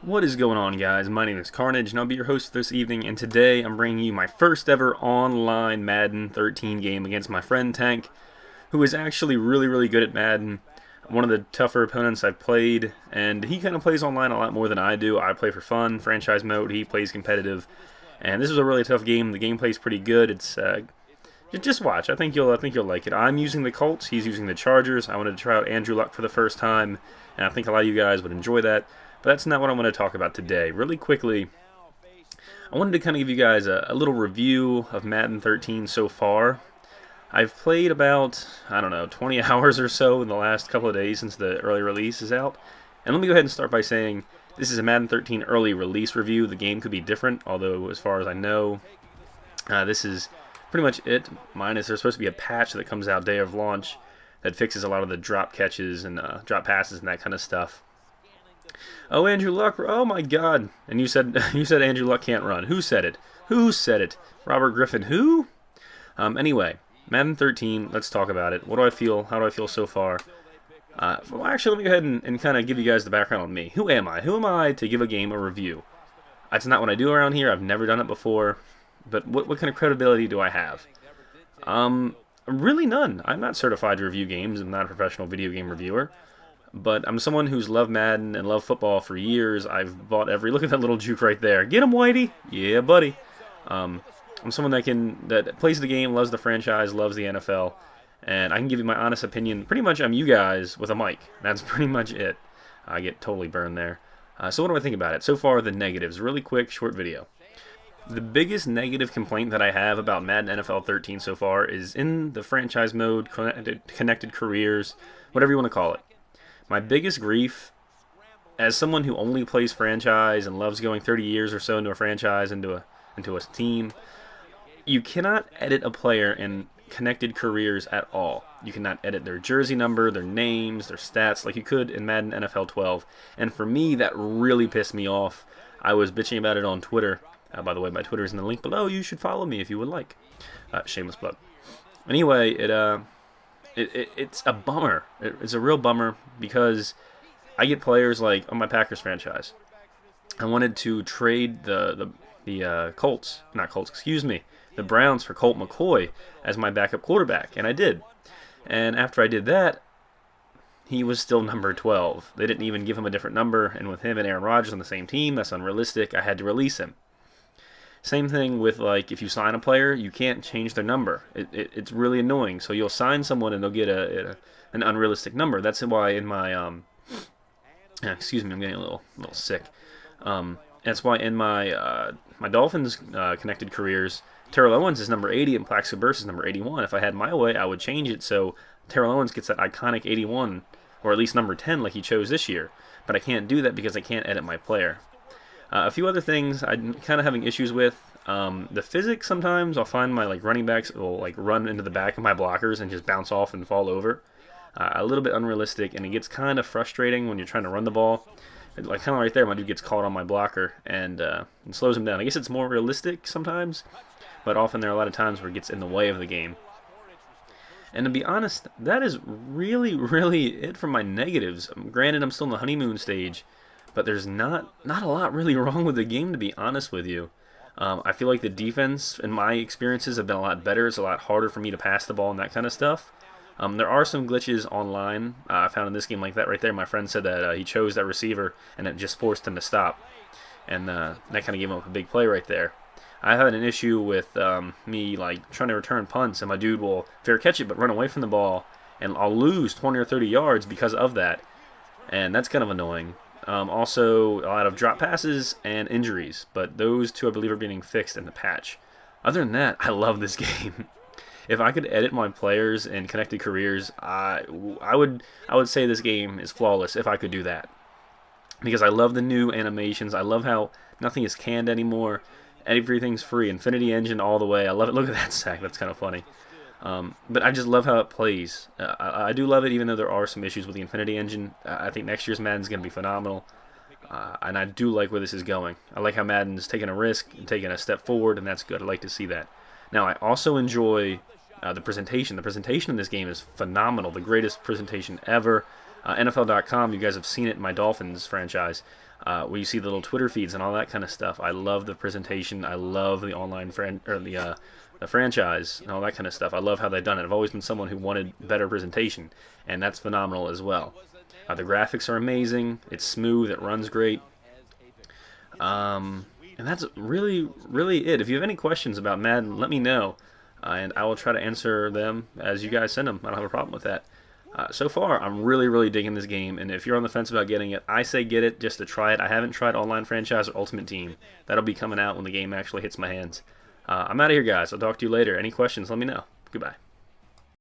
What is going on, guys? My name is Carnage, and I'll be your host this evening, and today I'm bringing you my first ever online Madden 13 game against my friend Tank, who is actually really good at Madden. One of the tougher opponents I've played, and he kind of plays online a lot more than I do. I play for fun, franchise mode, he plays competitive, and this was a really tough game. The gameplay's pretty good. It's just watch. I think you'll like it. I'm using the Colts, he's using the Chargers. I wanted to try out Andrew Luck for the first time, and I think a lot of you guys would enjoy that. But that's not what I want to talk about today. Really quickly, I wanted to kind of give you guys a little review of Madden 13 so far. I've played about, 20 hours or so in the last couple of days since the early release is out. And let me go ahead and start by saying this is a Madden 13 early release review. The game could be different, although as far as I know, this is pretty much it. Minus there's supposed to be a patch that comes out day of launch that fixes a lot of the drop catches and drop passes and that kind of stuff. Oh, Andrew Luck! Oh my God! And you said Andrew Luck can't run. Who said it? Who said it? Robert Griffin. Who? Anyway, Madden 13. Let's talk about it. What do I feel? How do I feel so far? Well, actually, let me go ahead and kind of give you guys the background on me. Who am I? Who am I to give a game a review? That's not what I do around here. I've never done it before. But what kind of credibility do I have? Really none. I'm not certified to review games. I'm not a professional video game reviewer. But I'm someone who's loved Madden and loved football for years. I've bought every... Look at that little juke right there. Get him, Whitey! Yeah, buddy. I'm someone that plays the game, loves the franchise, loves the NFL, and I can give you my honest opinion. Pretty much I'm you guys with a mic. That's pretty much it. I get totally burned there. So what do I think about it? So far, the negatives. Really quick, short video. The biggest negative complaint that I have about Madden NFL 13 so far is in the franchise mode, connected careers, whatever you want to call it. My biggest grief, as someone who only plays franchise and loves going 30 years or so into a franchise, into a team, you cannot edit a player in connected careers at all. You cannot edit their jersey number, their names, their stats, like you could in Madden NFL 12. And for me, that really pissed me off. I was bitching about it on Twitter. By the way, my Twitter is in the link below. You should follow me if you would like. Shameless plug. Anyway, it's a bummer. It's a real bummer because I get players like on my Packers franchise. I wanted to trade the Browns for Colt McCoy as my backup quarterback, and I did. And after I did that, he was still number 12. They didn't even give him a different number, and with him and Aaron Rodgers on the same team, that's unrealistic. I had to release him. Same thing with, like, if you sign a player, you can't change their number. It's really annoying. So you'll sign someone and they'll get an unrealistic number. That's why in my excuse me, I'm getting a little sick. That's why in my my Dolphins connected careers, Terrell Owens is number 80 and Plaxico Burress is number 81. If I had my way, I would change it so Terrell Owens gets that iconic 81, or at least number 10 like he chose this year. But I can't do that because I can't edit my player. A few other things I'm kind of having issues with. The physics sometimes, I'll find my running backs will run into the back of my blockers and just bounce off and fall over. A little bit unrealistic, and it gets kind of frustrating when you're trying to run the ball. Kind of right there, my dude gets caught on my blocker and slows him down. I guess it's more realistic sometimes, but often there are a lot of times where it gets in the way of the game. And to be honest, that is really it for my negatives. Granted, I'm still in the honeymoon stage, but there's not a lot really wrong with the game, to be honest with you. I feel like the defense, in my experiences, have been a lot better. It's a lot harder for me to pass the ball and that kind of stuff. There are some glitches online I found in this game like that right there. My friend said that he chose that receiver and it just forced him to stop. And that kind of gave him up a big play right there. I had an issue with me trying to return punts, and my dude will fair catch it but run away from the ball, and I'll lose 20 or 30 yards because of that. And that's kind of annoying. Also, a lot of drop passes and injuries, but those two I believe are being fixed in the patch. Other than that, I love this game. If I could edit my players in connected careers, I would say this game is flawless if I could do that. Because I love the new animations. I love how nothing is canned anymore. Everything's free. Infinity Engine all the way. I love it. Look at that sack. That's kind of funny. But I just love how it plays. I do love it, even though there are some issues with the Infinity Engine. I think next year's Madden's going to be phenomenal. And I do like where this is going. I like how Madden's taking a risk and taking a step forward, and that's good. I like to see that. Now, I also enjoy the presentation. The presentation in this game is phenomenal. The greatest presentation ever. NFL.com, you guys have seen it in my Dolphins franchise. where you see the little Twitter feeds and all that kind of stuff. I love the presentation. I love the online the franchise and all that kind of stuff. I love how they've done it. I've always been someone who wanted better presentation, and that's phenomenal as well. The graphics are amazing. It's smooth. It runs great. And that's really, really it. If you have any questions about Madden, let me know, and I will try to answer them as you guys send them. I don't have a problem with that. So far, I'm really, really digging this game, and if you're on the fence about getting it, I say get it just to try it. I haven't tried Online Franchise or Ultimate Team. That'll be coming out when the game actually hits my hands. I'm out of here, guys. I'll talk to you later. Any questions, let me know. Goodbye.